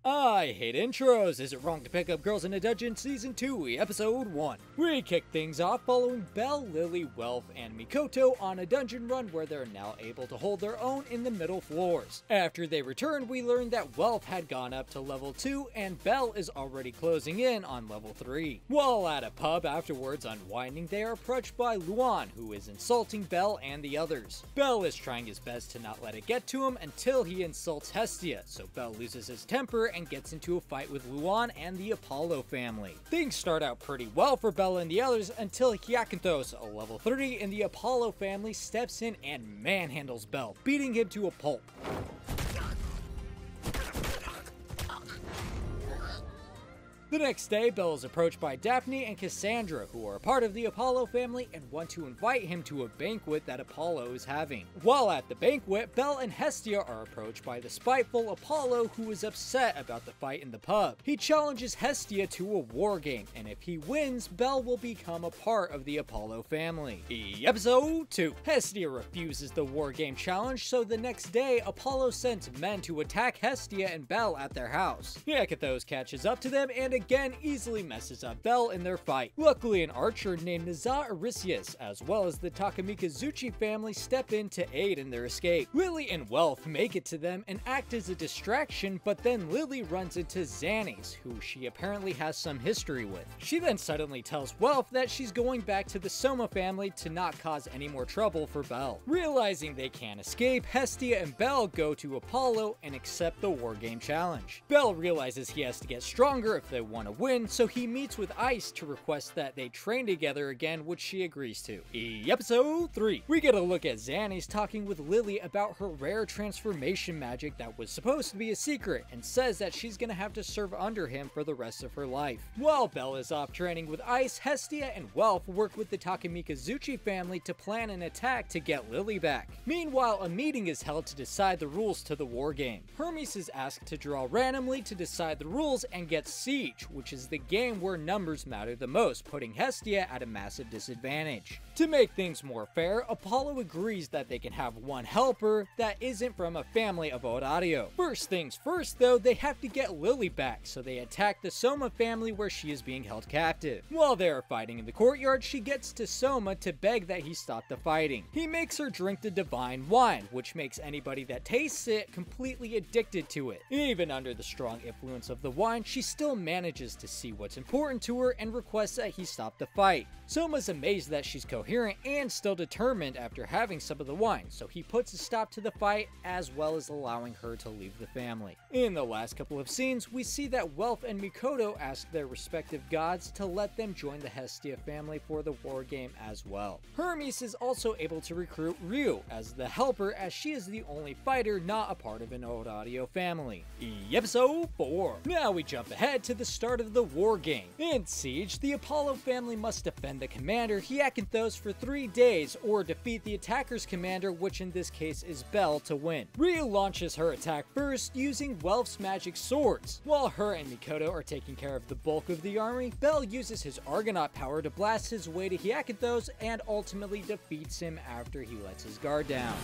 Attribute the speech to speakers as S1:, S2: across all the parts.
S1: I hate intros. Is it wrong to pick up girls in a dungeon? Season 2, episode 1. We kick things off following Belle, Lily, Welf, and Mikoto on a dungeon run where they're now able to hold their own in the middle floors. After they return, we learn that Welf had gone up to level 2 and Belle is already closing in on level 3. While at a pub afterwards unwinding, they are approached by Luan, who is insulting Belle and the others. Belle is trying his best to not let it get to him until he insults Hestia, so Belle loses his temper and gets into a fight with Luan and the Apollo family. Things start out pretty well for Belle and the others until Hyacinthos, a level 30 in the Apollo family, steps in and manhandles Belle, beating him to a pulp. The next day, Belle is approached by Daphne and Cassandra, who are a part of the Apollo family and want to invite him to a banquet that Apollo is having. While at the banquet, Belle and Hestia are approached by the spiteful Apollo, who is upset about the fight in the pub. He challenges Hestia to a war game, and if he wins, Belle will become a part of the Apollo family. Episode 2. Hestia refuses the war game challenge, so the next day, Apollo sends men to attack Hestia and Belle at their house. Hyacinthos catches up to them and again easily messes up Belle in their fight. Luckily, an archer named Naza Arisius, as well as the Takamikazuchi family, step in to aid in their escape. Lily and Welf make it to them and act as a distraction, but then Lily runs into Xannies, who she apparently has some history with. She then suddenly tells Welf that she's going back to the Soma family to not cause any more trouble for Belle. Realizing they can't escape, Hestia and Belle go to Apollo and accept the war game challenge. Belle realizes he has to get stronger if they want to win, so he meets with Ice to request that they train together again, which she agrees to. Episode 3. We get a look at Xannies talking with Lily about her rare transformation magic that was supposed to be a secret, and says that she's gonna have to serve under him for the rest of her life. While Belle is off training with Ice, Hestia and Welf work with the Takamikazuchi family to plan an attack to get Lily back. Meanwhile, a meeting is held to decide the rules to the war game. Hermes is asked to draw randomly to decide the rules and get Siege, which is the game where numbers matter the most, putting Hestia at a massive disadvantage. To make things more fair, Apollo agrees that they can have one helper that isn't from a family of Orario. First things first though, they have to get Lily back, so they attack the Soma family where she is being held captive. While they are fighting in the courtyard, she gets to Soma to beg that he stop the fighting. He makes her drink the divine wine, which makes anybody that tastes it completely addicted to it. Even under the strong influence of the wine, she still manages to see what's important to her and requests that he stop the fight. Soma's amazed that she's coherent and still determined after having some of the wine, so he puts a stop to the fight as well as allowing her to leave the family. In the last couple of scenes, we see that Welf and Mikoto ask their respective gods to let them join the Hestia family for the war game as well. Hermes is also able to recruit Ryu as the helper, as she is the only fighter not a part of an Orario family. Episode 4. Now we jump ahead to the start of the war game. In Siege, the Apollo family must defend the commander Hyacinthos for 3 days or defeat the attacker's commander, which in this case is Belle, to win. Ryu launches her attack first using Welf's magic swords. While her and Mikoto are taking care of the bulk of the army, Belle uses his Argonaut power to blast his way to Hyacinthos and ultimately defeats him after he lets his guard down.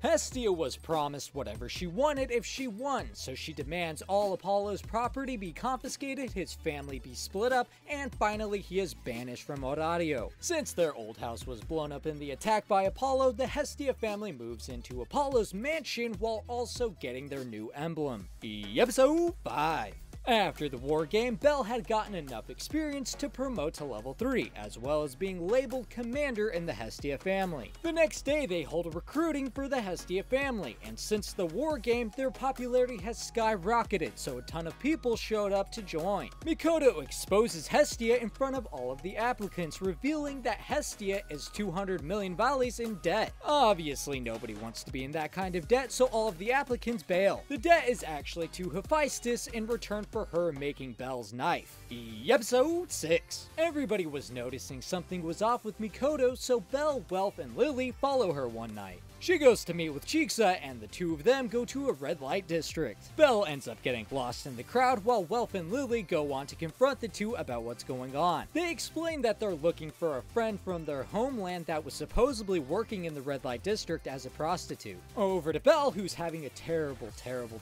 S1: Hestia was promised whatever she wanted if she won, so she demands all Apollo's property be confiscated, his family be split up, and finally he is banished from Orario. Since their old house was blown up in the attack by Apollo, the Hestia family moves into Apollo's mansion while also getting their new emblem. Episode 5. After the war game, Belle had gotten enough experience to promote to level 3, as well as being labeled commander in the Hestia family. The next day, they hold recruiting for the Hestia family, and since the war game, their popularity has skyrocketed, so a ton of people showed up to join. Mikoto exposes Hestia in front of all of the applicants, revealing that Hestia is 200 million vales in debt. Obviously, nobody wants to be in that kind of debt, so all of the applicants bail. The debt is actually to Hephaestus in return for her making Belle's knife. Episode 6. Everybody was noticing something was off with Mikoto, so Belle, Welf, and Lily follow her one night. She goes to meet with Chiksa, and the two of them go to a red light district. Belle ends up getting lost in the crowd while Welf and Lily go on to confront the two about what's going on. They explain that they're looking for a friend from their homeland that was supposedly working in the red light district as a prostitute. Over to Belle, who's having a terrible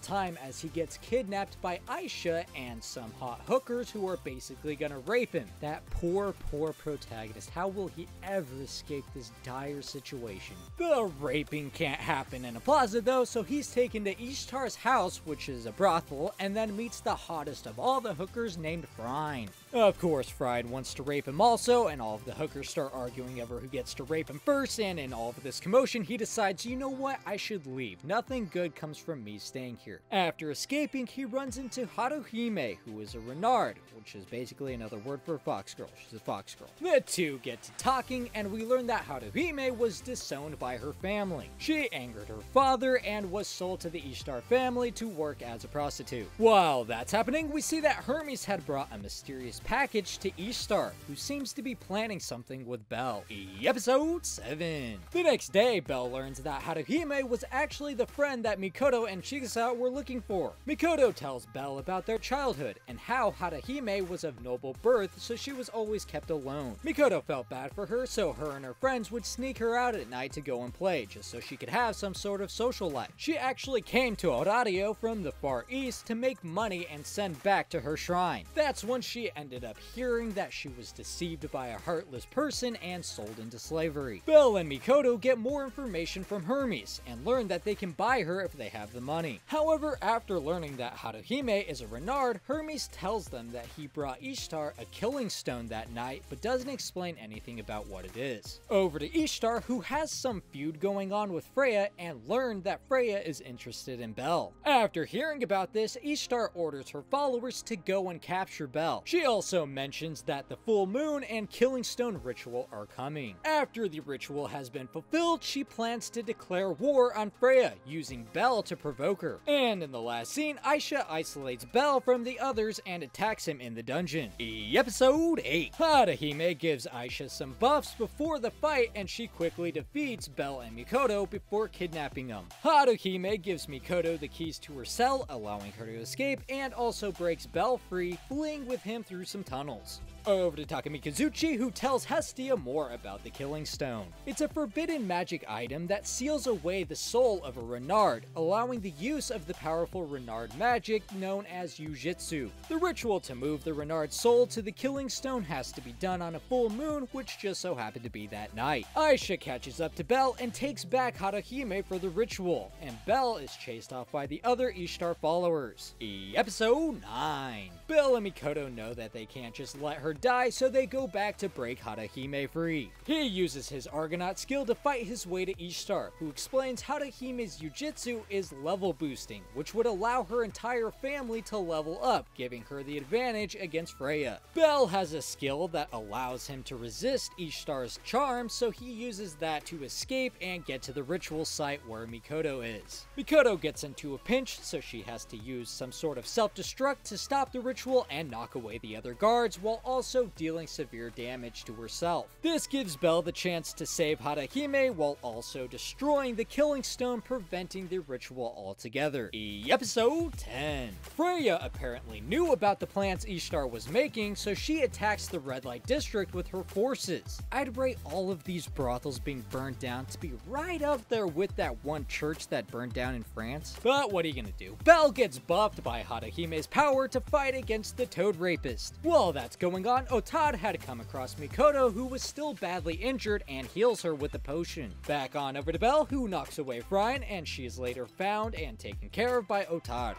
S1: time as he gets kidnapped by Aisha and some hot hookers who are basically gonna rape him. That poor protagonist. How will he ever escape this dire situation? The raping can't happen in a plaza though, so he's taken to Ishtar's house, which is a brothel, and then meets the hottest of all the hookers named Frine. Of course, Frine wants to rape him also, and all of the hookers start arguing over who gets to rape him first, and in all of this commotion, he decides, you know what, I should leave. Nothing good comes from me staying here. After escaping, he runs into Haruhime, who is a renard, which is basically another word for a fox girl. She's a fox girl. The two get to talking, and we learn that Haruhime was disowned by her family. She angered her father and was sold to the Ishtar family to work as a prostitute. While that's happening, we see that Hermes had brought a mysterious package to Ishtar, who seems to be planning something with Belle. Episode 7. The next day, Belle learns that Haruhime was actually the friend that Mikoto and Chikasa were looking for. Mikoto tells Belle about their childhood and how Haruhime was of noble birth, so she was always kept alone. Mikoto felt bad for her, so her and her friends would sneak her out at night to go and play, just so she could have some sort of social life. She actually came to Orario from the Far East to make money and send back to her shrine. That's when she ended up hearing that she was deceived by a heartless person and sold into slavery. Belle and Mikoto get more information from Hermes and learn that they can buy her if they have the money. However, after learning that Haruhime is a renard, Hermes tells them that he brought Ishtar a killing stone that night, but doesn't explain anything about what it is. Over to Ishtar, who has some feud going on with Freya, and learned that Freya is interested in Belle. After hearing about this, Ishtar orders her followers to go and capture Belle. She also mentions that the full moon and killing stone ritual are coming. After the ritual has been fulfilled, she plans to declare war on Freya, using Belle to provoke her. And in the last scene, Aisha isolates Belle from the others and attacks him in the dungeon. Episode 8. Haruhime gives Aisha some buffs before the fight, and she quickly defeats Belle and Mikoto before kidnapping them. Haruhime gives Mikoto the keys to her cell, allowing her to escape, and also breaks Belle free, fleeing with him through some tunnels. Over to Takumi Kazuchi, who tells Hestia more about the Killing Stone. It's a forbidden magic item that seals away the soul of a renard, allowing the use of the powerful renard magic known as Yujitsu. The ritual to move the renard's soul to the Killing Stone has to be done on a full moon, which just so happened to be that night. Aisha catches up to Belle and takes back Haruhime for the ritual, and Belle is chased off by the other Ishtar followers. Episode 9. Belle and Mikoto know that they can't just let her die, so they go back to break Haruhime free. He uses his Argonaut skill to fight his way to Ishtar, who explains Haruhime's Yujitsu is level boosting, which would allow her entire family to level up, giving her the advantage against Freya. Belle has a skill that allows him to resist Ishtar's charm, so he uses that to escape and get to the ritual site where Mikoto is. Mikoto gets into a pinch, so she has to use some sort of self-destruct to stop the ritual and knock away the other guards, while also dealing severe damage to herself. This gives Belle the chance to save Haruhime while also destroying the Killing Stone, preventing the ritual altogether. Episode 10. Freya apparently knew about the plans Ishtar was making, so she attacks the Red Light District with her forces. I'd rate all of these brothels being burned down to be right up there with that one church that burned down in France. But what are you gonna do? Belle gets buffed by Haruhime's power to fight against the Toad Rapist. While that's going on, Otad had come across Mikoto, who was still badly injured, and heals her with a potion. Back on over to Belle, who knocks away Frine, and she is later found and taken care of by Otad.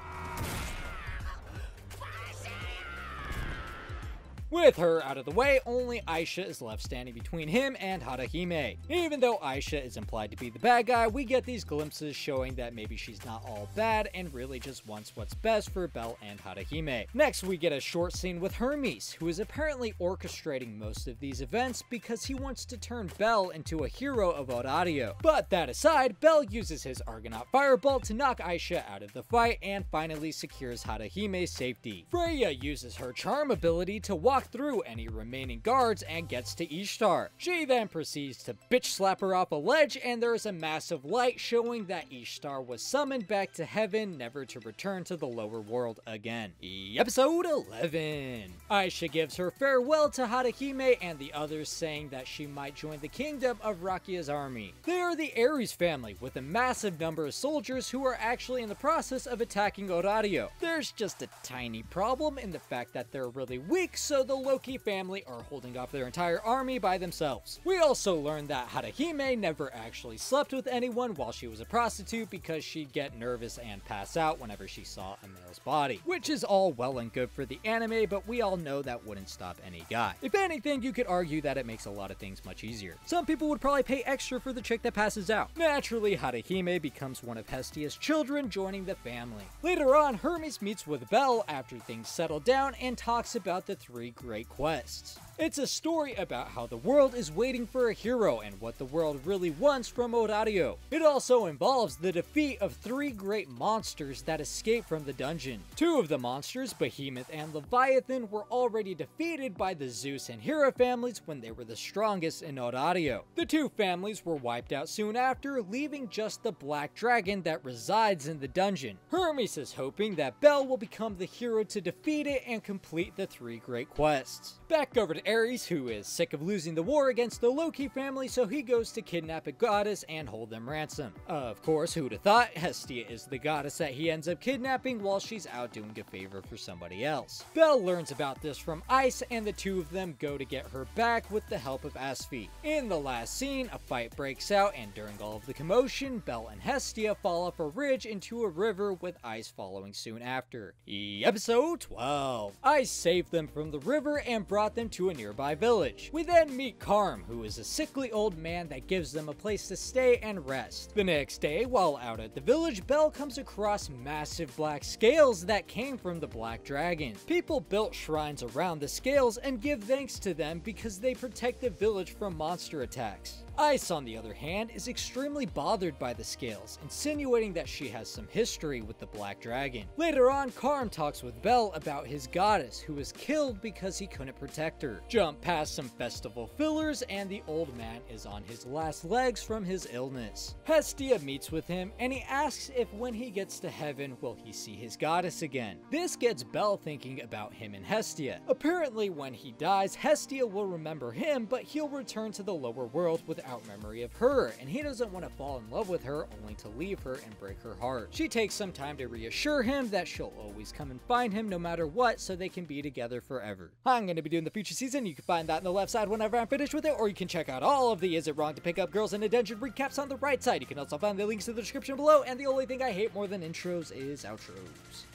S1: With her out of the way, only Aisha is left standing between him and Haruhime. Even though Aisha is implied to be the bad guy, we get these glimpses showing that maybe she's not all bad and really just wants what's best for Belle and Haruhime. Next, we get a short scene with Hermes, who is apparently orchestrating most of these events because he wants to turn Belle into a hero of Orario. But that aside, Belle uses his Argonaut Firebolt to knock Aisha out of the fight and finally secures Haruhime's safety. Freya uses her charm ability to walk knock through any remaining guards and gets to Ishtar. She then proceeds to bitch slap her off a ledge, and there is a massive light showing that Ishtar was summoned back to heaven, never to return to the lower world again. Episode 11. Aisha gives her farewell to Haruhime and the others, saying that she might join the kingdom of RAKIA's army. They are the Ares family, with a massive number of soldiers who are actually in the process of attacking Orario. There's just a tiny problem in the fact that they're really weak, so the Loki family are holding off their entire army by themselves. We also learned that Haruhime never actually slept with anyone while she was a prostitute because she'd get nervous and pass out whenever she saw a male's body, which is all well and good for the anime, but we all know that wouldn't stop any guy. If anything, you could argue that it makes a lot of things much easier. Some people would probably pay extra for the chick that passes out. Naturally, Haruhime becomes one of Hestia's children, joining the family. Later on, Hermes meets with Belle after things settle down and talks about the 3 great quests. It's a story about how the world is waiting for a hero and what the world really wants from Orario. It also involves the defeat of 3 great monsters that escape from the dungeon. 2 of the monsters, Behemoth and Leviathan, were already defeated by the Zeus and HERA families when they were the strongest in Orario. The 2 families were wiped out soon after, leaving just the black dragon that resides in the dungeon. Hermes is hoping that Belle will become the hero to defeat it and complete the 3 great quests. Back over to Ares, who is sick of losing the war against the Loki family, so he goes to kidnap a goddess and hold them ransom. Of course, who'd have thought, Hestia is the goddess that he ends up kidnapping while she's out doing a favor for somebody else. Belle learns about this from Ice, and the 2 of them go to get her back with the help of Asphi. In the last scene, a fight breaks out, and during all of the commotion, Belle and Hestia fall off a ridge into a river, with Ice following soon after. Episode 12. Ice saved them from the river and brought them to a nearby village. We then meet Karm, who is a sickly old man that gives them a place to stay and rest. The next day, while out at the village, Belle comes across massive black scales that came from the black dragon. People built shrines around the scales and give thanks to them because they protect the village from monster attacks. Ice, on the other hand, is extremely bothered by the scales, insinuating that she has some history with the Black Dragon. Later on, Karm talks with Belle about his goddess, who was killed because he couldn't protect her. Jump past some festival fillers, and the old man is on his last legs from his illness. Hestia meets with him, and he asks if when he gets to heaven, will he see his goddess again. This gets Belle thinking about him and Hestia. Apparently, when he dies, Hestia will remember him, but he'll return to the lower world without memory of her, and he doesn't want to fall in love with her only to leave her and break her heart. She takes some time to reassure him that she'll always come and find him no matter what, so they can be together forever. I'm going to be doing the future season. You can find that on the left side whenever I'm finished with it, or you can check out all of the Is It Wrong to Pick Up Girls in a Dungeon recaps on the right side. You can also find the links in the description below, and the only thing I hate more than intros is outros.